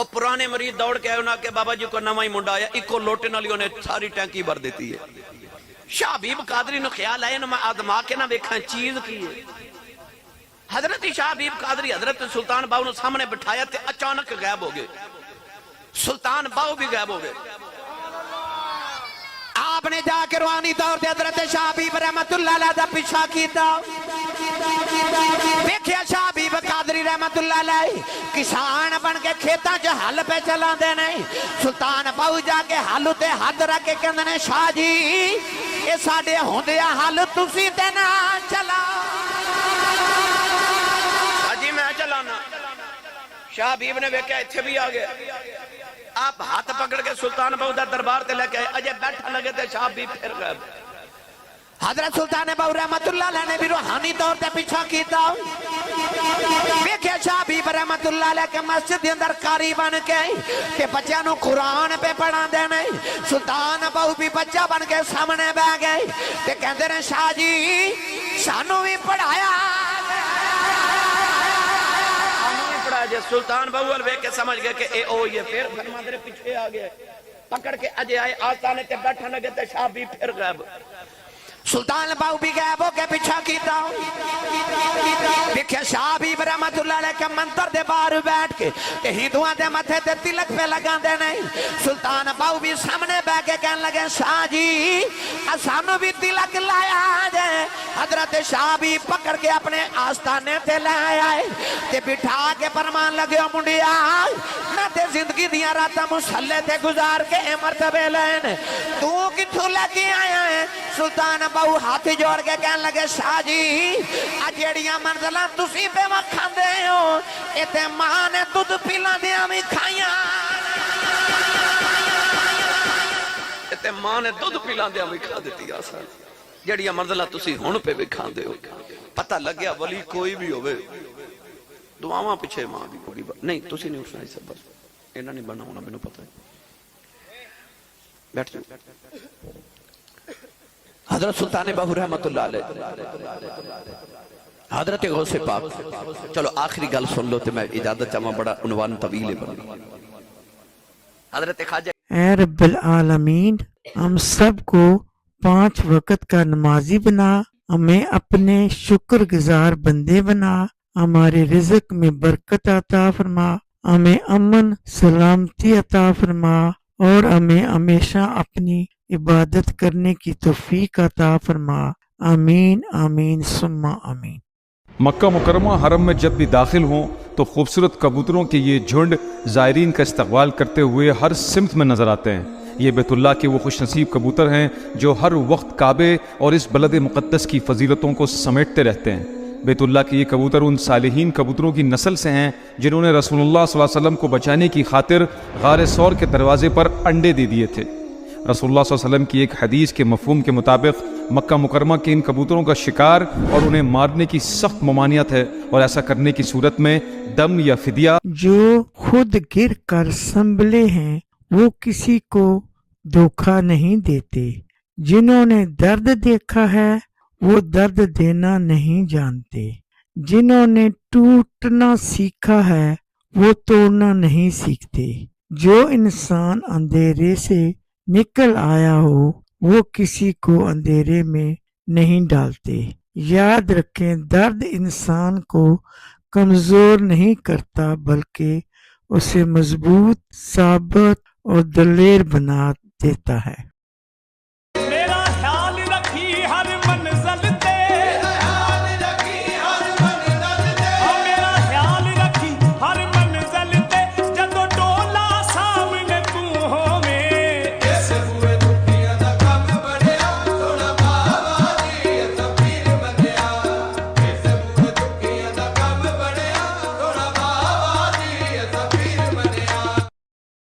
اور پرانے مریض دوڑ کے آئے انہاں کہ بابا جی کو نواں ہی منڈا آیا ایکو لوٹے نالیوں نے ساری ٹینکی بھر دیتی ہے. شاہ حبیب قادری نو خیال آئے نو آدما کے نہ ویکھاں چیز کی ہے. حضرت شاہ حبیب قادری حضرت سلطان باؤ نے سامنے بٹھایا تے اچانک غائب ہو گئے. سلطان باؤ بھی غائب ہو گئے. آپ نے جا کے روحانی طور تے حضرت شاہ حبیب رحمت اللہ علیہ دا پیچھا کیتا. دیکھیا شاہ حبیب قادری رحمت اللہ علیہ کسان بن کے کھیتاں جو حل پہ چلا دے نہیں. سلطان باؤ جا کے حل تے حد رکھ کے کہندے نے شاہ جی اے ساڈے ہوندیا حل تسی تے نہ چلا. حاجی میں چلانا. شاہ حبیب نے ویکھیا ایتھے بھی آ گئے. آپ ہاتھ پکڑ کے سلطان باؤ دا دربار تے لے کے آئے. اجے بیٹھا لگے تے شاہ حبیب پھر غائب. حضرت سلطان باؤ رحمت اللہ علیہ نے بھی روحانی طور تے پیچھا کیتا. ویکھیا شاہ حبیب رحمت اللہ علیہ کے مسجد دے اندر قاری بن کے تے بچیاں نو قرآن پہ پڑھا دے نہیں. سلطان باؤ بھی بچہ بن کے سامنے بیٹھ گئے تے کہندے نے شاہ جی سانو بھی پڑھایا. جے سلطان باؤ ویکھ کے سمجھ گئے کہ اے او یہ پھر فرما دے پیچھے آ گئے. پکڑ کے اجے آئے آستانے تے بیٹھا لگے تے شاہ بھی پھر غائب. سلطان باؤ بھی غائب ہو کے پیچھا کیتا. دیکھے شاہ حبیب رحمت اللہ علیہ کے منتر دے باہر بیٹھ کے تے ہندوؤں دے متھے تے تلک پہ لگا دے نہیں. سلطان باؤ بھی سامنے بیٹھ کے کہنے لگے شاہ جی اسانو بھی تلک لایا جائے. حضرت شاہ بھی پکڑ کے اپنے آستانے تے لے آئے تے بٹھا کے فرمان لگے منڈیا میں تے زندگی دیاں راتاں مسلے تے گزار کے اے مرتبے لین تو کتھوں لگی آیا ہے. سلطان باؤ ہاتھ جوڑ کے کہنے لگے شاہ جی اجیڑیاں منزلاں تسی پہ وکھاں دے ہو اے تے ماں نے دودھ پلا دیاں بھی کھائیاں. اے تے ماں نے دودھ پلا دیاں بھی کھا دیتی آسان. جیڑیاں منزلہ تسی ہون پہ بھی کھان دے ہو. پتہ لگ گیا ولی کوئی بھی ہوئے دعاواں پیچھے ماں بھی ہوگی. نہیں تسی نہیں اٹھنا اس بس انہاں نہیں بنا ہونا میں نے پتہ ہے. بیٹھ جاؤ. حضرت سلطان باؤ رحمت اللہ علیہ حضرت غوث پاک. چلو آخری گل سن لو تے میں اجازت چاہواں بڑا عنوان طویل ہے بنا. حضرت خواجہ اے رب العالمین ہم سب کو 5 وقت کا نمازی بنا. ہمیں اپنے شکر گزار بندے بنا. ہمارے رزق میں برکت عطا فرما. ہمیں امن سلامتی عطا فرما اور ہمیں ہمیشہ اپنی عبادت کرنے کی توفیق عطا فرما. آمین آمین ثم آمین. مکہ مکرمہ حرم میں جب بھی داخل ہوں تو خوبصورت کبوتروں کے یہ جھنڈ زائرین کا استقبال کرتے ہوئے ہر سمت میں نظر آتے ہیں. یہ بیت اللہ کے وہ خوش نصیب کبوتر ہیں جو ہر وقت کعبے اور اس بلد مقدس کی فضیلتوں کو سمیٹتے رہتے ہیں. بیت اللہ کے یہ کبوتر ان صالحین کبوتروں کی نسل سے ہیں جنہوں نے رسول اللہ صلی اللہ علیہ وسلم کو بچانے کی خاطر غار ثور کے دروازے پر انڈے دے دیے تھے. رسول اللہ صلی اللہ علیہ وسلم کی ایک حدیث کے مفہوم کے مطابق مکہ مکرمہ کے ان کبوتروں کا شکار اور انہیں مارنے کی سخت ممانعت ہے اور ایسا کرنے کی صورت میں دم یا فدیہ. جو خود گر کر سنبھلے ہیں وہ کسی کو دھوکہ نہیں دیتے. جنہوں نے درد دیکھا ہے وہ درد دینا نہیں جانتے. جنہوں نے ٹوٹنا سیکھا ہے وہ توڑنا نہیں سیکھتے. جو انسان اندھیرے سے نکل آیا ہو وہ کسی کو اندھیرے میں نہیں ڈالتے. یاد رکھیں درد انسان کو کمزور نہیں کرتا بلکہ اسے مضبوط ثابت اور دلیر بنا دیتا ہے.